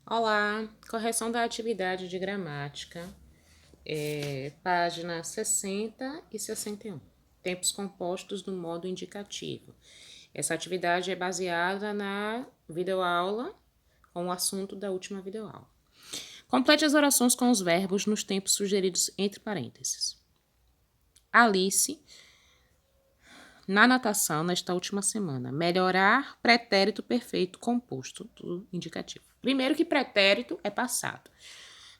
Olá, correção da atividade de gramática, página 60 e 61. Tempos compostos do modo indicativo. Essa atividade é baseada na videoaula com o assunto da última videoaula. Complete as orações com os verbos nos tempos sugeridos entre parênteses. Alice, na natação nesta última semana. Melhorar pretérito perfeito composto, tudo indicativo. Primeiro que pretérito é passado.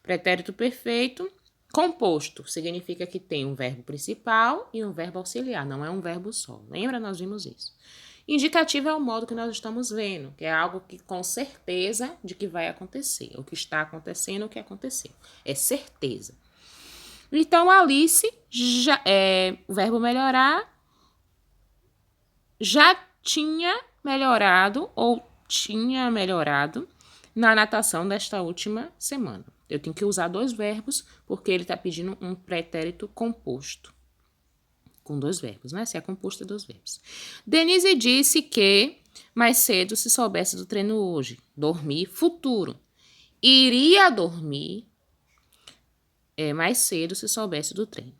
Pretérito perfeito composto significa que tem um verbo principal e um verbo auxiliar, não é um verbo só. Lembra? Nós vimos isso. Indicativo é o modo que nós estamos vendo, que é algo que com certeza de que vai acontecer. O que está acontecendo, o que aconteceu. É certeza. Então, Alice, o verbo melhorar, já tinha melhorado ou tinha melhorado na natação desta última semana. Eu tenho que usar dois verbos porque ele está pedindo um pretérito composto. Com dois verbos, né? Se é composto, é dois verbos. Denise disse que mais cedo se soubesse do treino hoje. Dormir, futuro. Iria dormir mais cedo se soubesse do treino.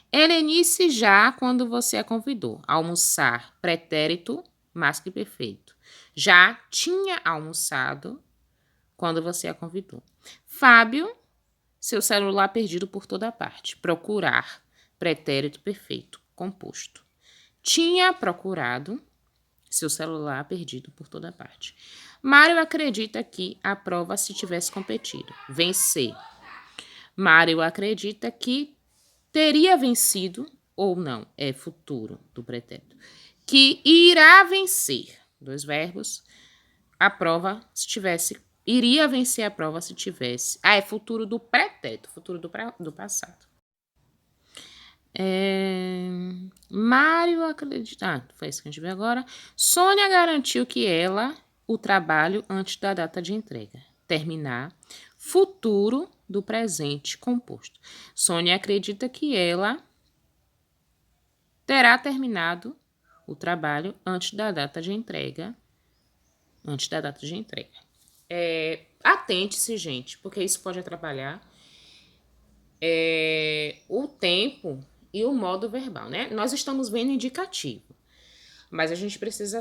Helenice já quando você a convidou. Almoçar, pretérito, mais que perfeito. Já tinha almoçado quando você a convidou. Fábio, seu celular perdido por toda parte. Procurar, pretérito perfeito, composto. Tinha procurado seu celular perdido por toda parte. Mário acredita que a prova se tivesse competido. Vencer. Mário acredita que teria vencido ou não, é futuro do pretérito. Que irá vencer, dois verbos, a prova se tivesse, iria vencer a prova se tivesse. É futuro do pretérito, futuro do passado. Mário acredita. Foi isso que a gente vê agora. Sônia garantiu que ela o trabalho antes da data de entrega. Terminar. Futuro do presente composto. Sônia acredita que ela terá terminado o trabalho antes da data de entrega. Antes da data de entrega. Atente-se, gente, porque isso pode atrapalhar o tempo e o modo verbal, né? Nós estamos vendo indicativo, mas a gente precisa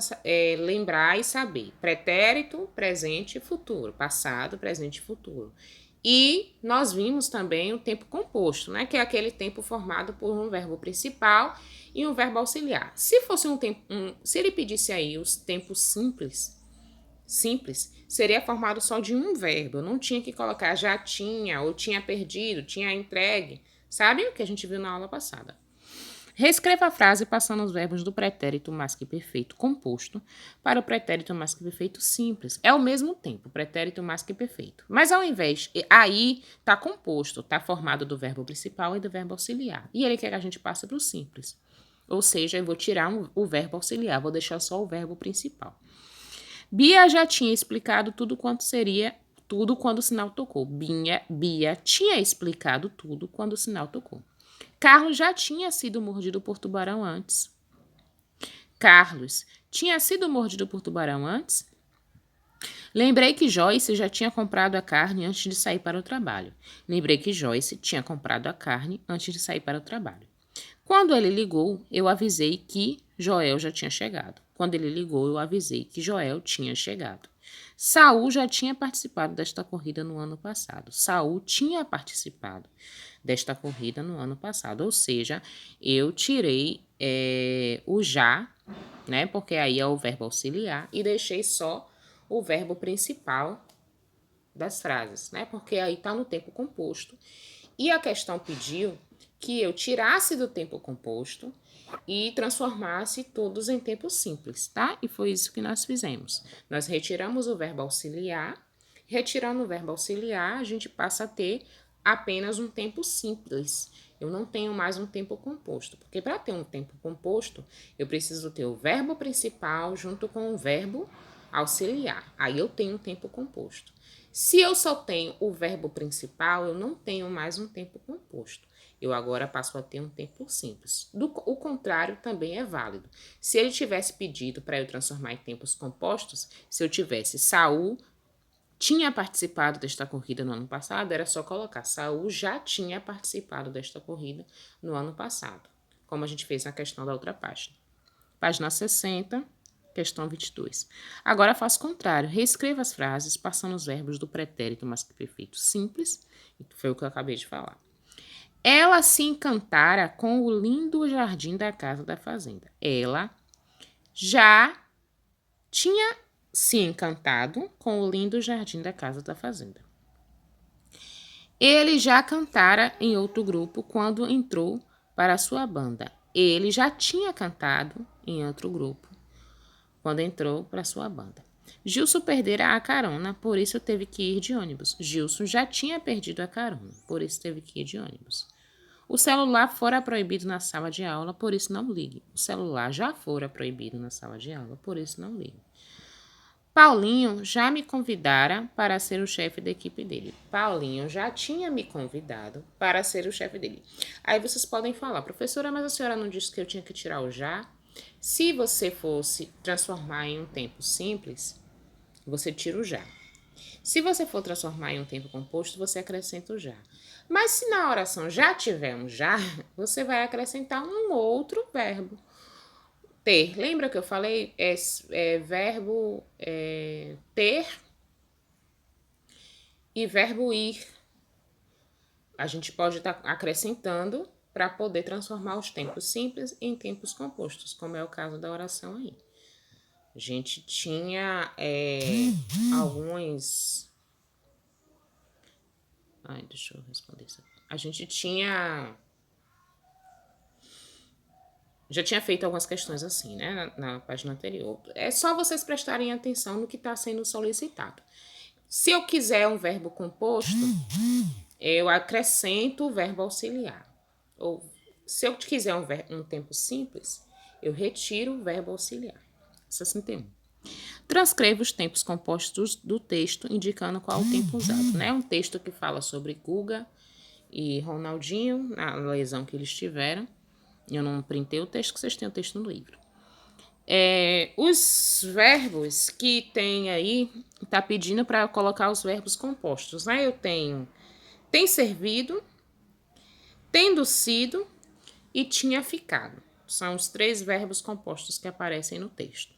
lembrar e saber pretérito, presente e futuro, passado, presente e futuro. E nós vimos também o tempo composto, né? Que é aquele tempo formado por um verbo principal e um verbo auxiliar. Se fosse se ele pedisse aí os tempos simples, seria formado só de um verbo. Eu não tinha que colocar já tinha, ou tinha perdido, tinha entregue. Sabe o que a gente viu na aula passada? Reescreva a frase passando os verbos do pretérito mais que perfeito composto para o pretérito mais que perfeito simples. É o mesmo tempo, pretérito mais que perfeito. Mas ao invés, aí está composto, está formado do verbo principal e do verbo auxiliar. E ele quer que a gente passe para o simples. Ou seja, eu vou tirar o verbo auxiliar, vou deixar só o verbo principal. Bia já tinha explicado tudo quanto seria tudo quando o sinal tocou. Bia tinha explicado tudo quando o sinal tocou. Carlos já tinha sido mordido por tubarão antes. Carlos tinha sido mordido por tubarão antes? Lembrei que Joyce já tinha comprado a carne antes de sair para o trabalho. Lembrei que Joyce tinha comprado a carne antes de sair para o trabalho. Quando ele ligou, eu avisei que Joel já tinha chegado. Quando ele ligou, eu avisei que Joel tinha chegado. Saul já tinha participado desta corrida no ano passado. Saul tinha participado desta corrida no ano passado. Ou seja, eu tirei o já, né? Porque aí é o verbo auxiliar, e deixei só o verbo principal das frases, né? Porque aí está no tempo composto. E a questão pediu que eu tirasse do tempo composto e transformasse todos em tempo simples, tá? E foi isso que nós fizemos. Nós retiramos o verbo auxiliar. Retirando o verbo auxiliar, a gente passa a ter apenas um tempo simples. Eu não tenho mais um tempo composto, porque para ter um tempo composto, eu preciso ter o verbo principal junto com o verbo auxiliar. Aí eu tenho um tempo composto. Se eu só tenho o verbo principal, eu não tenho mais um tempo composto. Eu agora passo a ter um tempo simples. O contrário também é válido. Se ele tivesse pedido para eu transformar em tempos compostos, se eu tivesse Saul tinha participado desta corrida no ano passado, era só colocar Saul já tinha participado desta corrida no ano passado, como a gente fez na questão da outra página. Página 60, questão 22. Agora faça o contrário. Reescreva as frases passando os verbos do pretérito mais que perfeito simples, foi o que eu acabei de falar. Ela se encantara com o lindo jardim da casa da fazenda. Ela já tinha se encantado com o lindo jardim da casa da fazenda. Ele já cantara em outro grupo quando entrou para a sua banda. Ele já tinha cantado em outro grupo quando entrou para a sua banda. Gilson perdera a carona, por isso teve que ir de ônibus. Gilson já tinha perdido a carona, por isso teve que ir de ônibus. O celular fora proibido na sala de aula, por isso não ligue. O celular já fora proibido na sala de aula, por isso não ligue. Paulinho já me convidara para ser o chefe da equipe dele. Paulinho já tinha me convidado para ser o chefe dele. Aí vocês podem falar, professora, mas a senhora não disse que eu tinha que tirar o já? Se você fosse transformar em um tempo simples, você tira o já. Se você for transformar em um tempo composto, você acrescenta o já. Mas se na oração já tiver um já, você vai acrescentar um outro verbo. Ter. Lembra que eu falei? Verbo ter e verbo ir. A gente pode estar acrescentando para poder transformar os tempos simples em tempos compostos, como é o caso da oração aí. A gente tinha alguns... Ai, deixa eu responder isso aqui. A gente já tinha feito algumas questões assim, né, na página anterior. É só vocês prestarem atenção no que está sendo solicitado. Se eu quiser um verbo composto, eu acrescento o verbo auxiliar. Ou se eu quiser um tempo simples, eu retiro o verbo auxiliar. 61. Transcreva os tempos compostos do texto, indicando qual o tempo usado, né? Um texto que fala sobre Guga e Ronaldinho, na lesão que eles tiveram. Eu não printei o texto, que vocês têm o texto no livro. Os verbos que tem aí, tá pedindo para colocar os verbos compostos, né? Eu tenho tem servido, tendo sido e tinha ficado. São os 3 verbos compostos que aparecem no texto.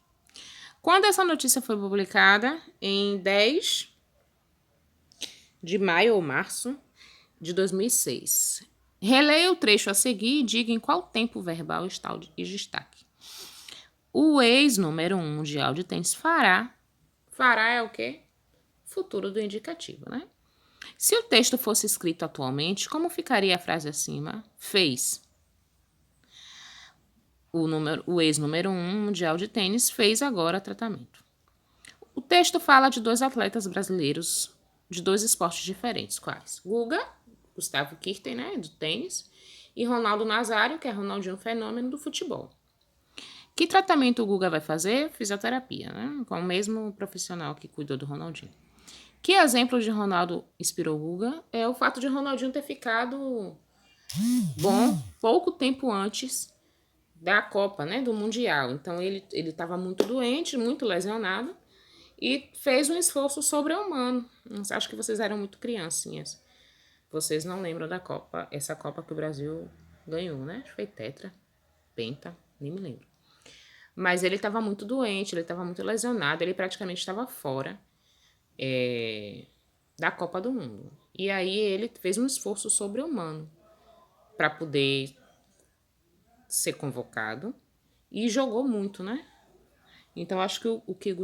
Quando essa notícia foi publicada? Em 10 de maio ou março de 2006. Releia o trecho a seguir e diga em qual tempo verbal está o destaque. O ex número 1 mundial de tênis fará. Fará é o quê? Futuro do indicativo, né? Se o texto fosse escrito atualmente, como ficaria a frase acima? Fez. O ex número 1 mundial de tênis fez agora tratamento. O texto fala de 2 atletas brasileiros de 2 esportes diferentes. Quais? Guga, Gustavo Kirten, né, do tênis, e Ronaldo Nazário, que é Ronaldinho Fenômeno do futebol. Que tratamento o Guga vai fazer? Fisioterapia, né? Com o mesmo profissional que cuidou do Ronaldinho. Que exemplo de Ronaldo inspirou o Guga é o fato de Ronaldinho ter ficado bom pouco tempo antes da Copa, né? Do Mundial. Então ele estava muito doente, muito lesionado e fez um esforço sobre-humano. Acho que vocês eram muito criancinhas. Vocês não lembram da Copa, essa Copa que o Brasil ganhou, né? Foi tetra, penta, nem me lembro. Mas ele estava muito doente, ele estava muito lesionado, ele praticamente estava fora da Copa do Mundo. E aí ele fez um esforço sobre-humano para poder ser convocado e jogou muito, né? Então acho que o que